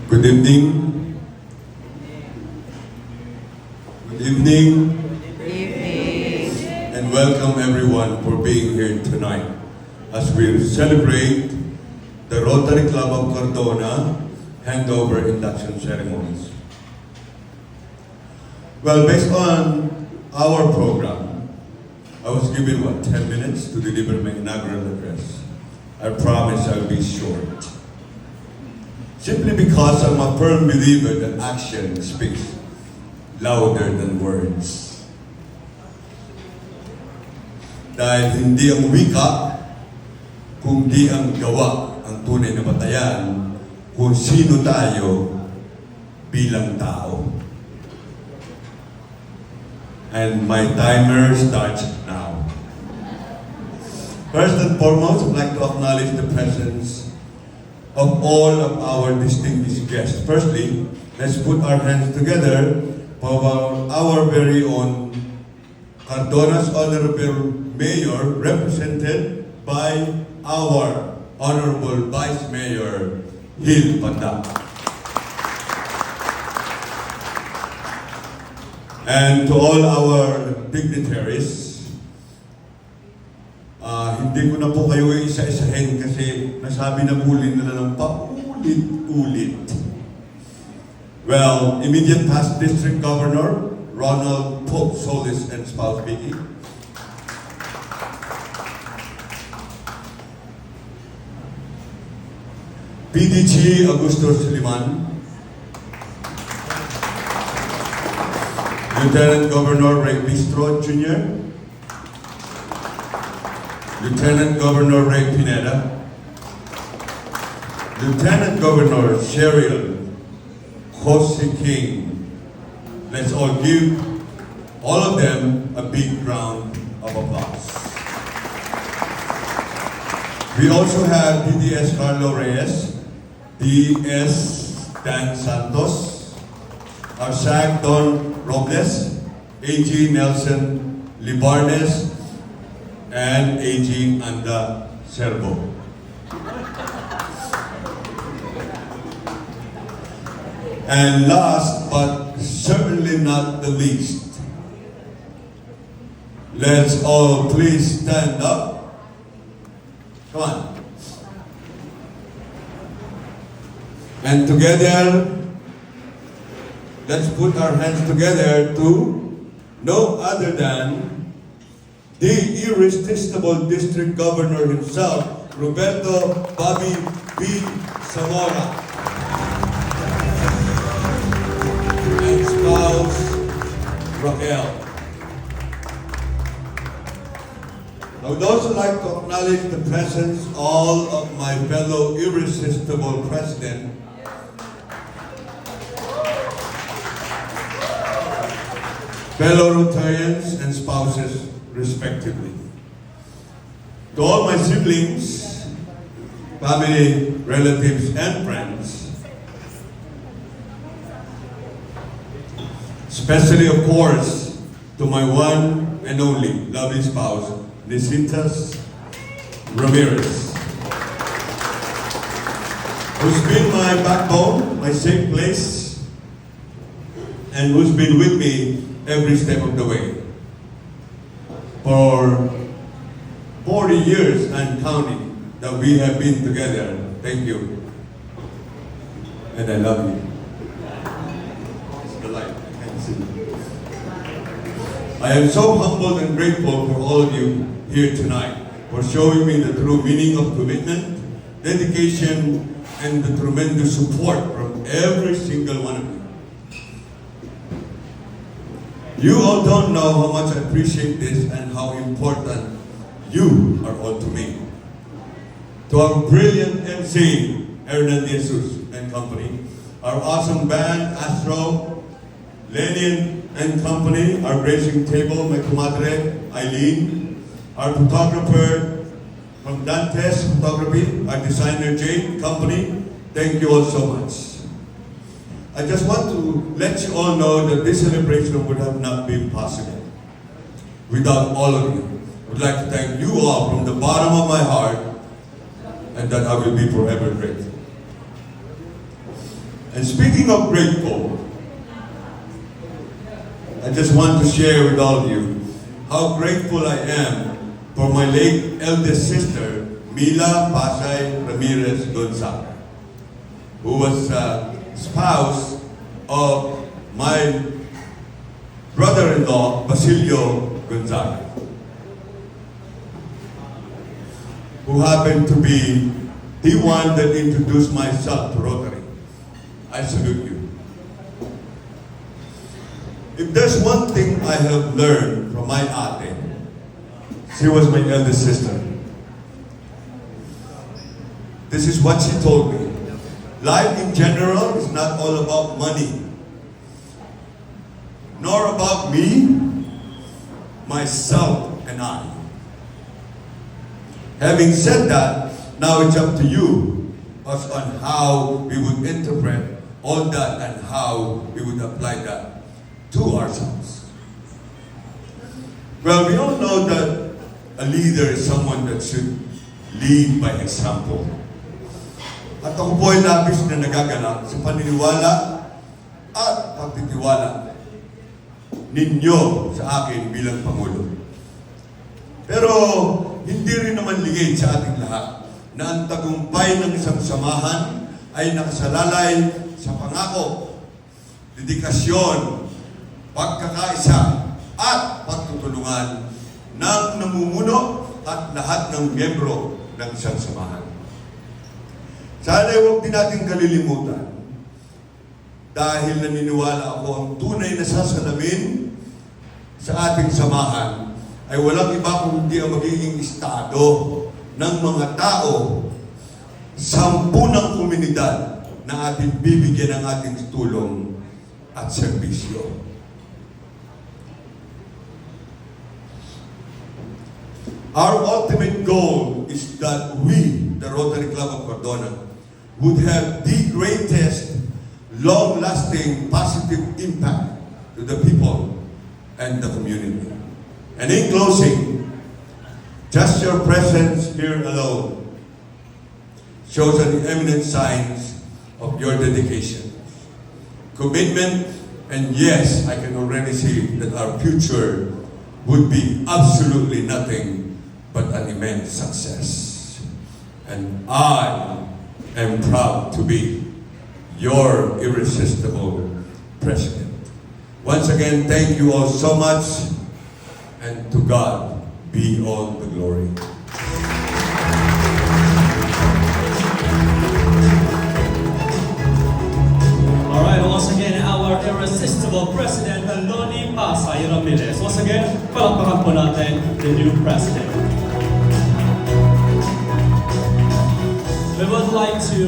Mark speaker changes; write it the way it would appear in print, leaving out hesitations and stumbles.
Speaker 1: Good evening. Good evening. And welcome everyone for being here tonight as we celebrate the Rotary Club of Cardona handover induction ceremonies. Well, based on our program, I was given 10 minutes to deliver my inaugural address. I promise I'll be short. Simply because I'm a firm believer that action speaks louder than words. Dahil hindi ang wika, kundi ang gawa ang tunay na batayan kung sino tayo bilang tao. And my timer starts now. First and foremost, I'd like to acknowledge the presence of all of our distinguished guests. Firstly, let's put our hands together for our very own Cardona's Honorable Mayor, represented by our Honorable Vice Mayor, Hil Panda. And to all our dignitaries, hindi ko na po kayo isa-isahin kasi nasabi na muli na lang paulit-ulit. Well, immediate past District Governor Ronald Pope Solis and spouse Vicky. PDG Augusto Siliman. Lieutenant Governor Ray Bistro Jr. Lieutenant Governor Ray Pineda, Lieutenant Governor Cheryl Jose King. Let's all give all of them a big round of applause. We also have DDS Carlo Reyes, DS Dan Santos, our SAG Don Robles, AG Nelson Libarnes, and AG Anda Serbo. And last but certainly not the least, let's all please stand up. Come on. And together, let's put our hands together to no other than the irresistible District Governor himself, Roberto Bobby B. Zamora, and spouse Raquel. I would also like to acknowledge the presence of all of my fellow irresistible president, fellow Rotarians and spouses, respectively. To all my siblings, family, relatives, and friends, especially, of course, to my one and only lovely spouse, Nisitas Ramirez, who's been my backbone, my safe place, and who's been with me every step of the way. For 40 years and counting that we have been together. Thank you. And I love you. It's the light. I can't see. I am so humbled and grateful for all of you here tonight for showing me the true meaning of commitment, dedication, and the tremendous support from every single one of you. You all don't know how much I appreciate this and how important you are all to me. To our brilliant MC, Hernan Jesus and company, our awesome band, Astro, Lenin and company, our gracing table, my comadre, Eileen, our photographer from Dantes Photography, our designer, Jane company, thank you all so much. I just want to let you all know that this celebration would have not been possible without all of you. I would like to thank you all from the bottom of my heart, and that I will be forever grateful. And speaking of grateful, I just want to share with all of you how grateful I am for my late eldest sister, Mila Pasay Ramirez Gonzaga, who was spouse of my brother-in-law, Basilio Gonzaga, who happened to be the one that introduced myself to Rotary. I salute you. If there's one thing I have learned from my ate, she was my eldest sister. This is what she told me. Life in general is not all about money, nor about me, myself, and I. Having said that, now it's up to you as on how we would interpret all that and how we would apply that to ourselves. Well, we all know that a leader is someone that should lead by example. At ako po ay labis na nagagalak sa paniniwala at pagtitiwala ninyo sa akin bilang Pangulo. Pero hindi rin naman ligid sa ating lahat na ang tagumpay ng isang samahan ay nakasalalay sa pangako, dedikasyon, pagkakaisa at pagtutulungan ng namumuno at lahat ng miyembro ng isang samahan. Sana huwag din natin kalilimutan dahil naniniwala ako ang tunay na sasalamin sa ating samahan ay walang iba kundi ang magiging estado ng mga tao, 10 ng komunidad na ating bibigyan ng ating tulong at serbisyo. Our ultimate goal is that we, the Rotary Club of Cardona, would have the greatest, long-lasting, positive impact to the people and the community. And in closing, just your presence here alone shows an eminent signs of your dedication, commitment, and yes, I can already see that our future would be absolutely nothing but an immense success. And I am proud to be your irresistible president. Once again, thank you all so much, and to God be all the glory.
Speaker 2: All right, once again, our irresistible president, Loni Pasay Ramirez. Once again, palakpakan po natin the new president. We would like to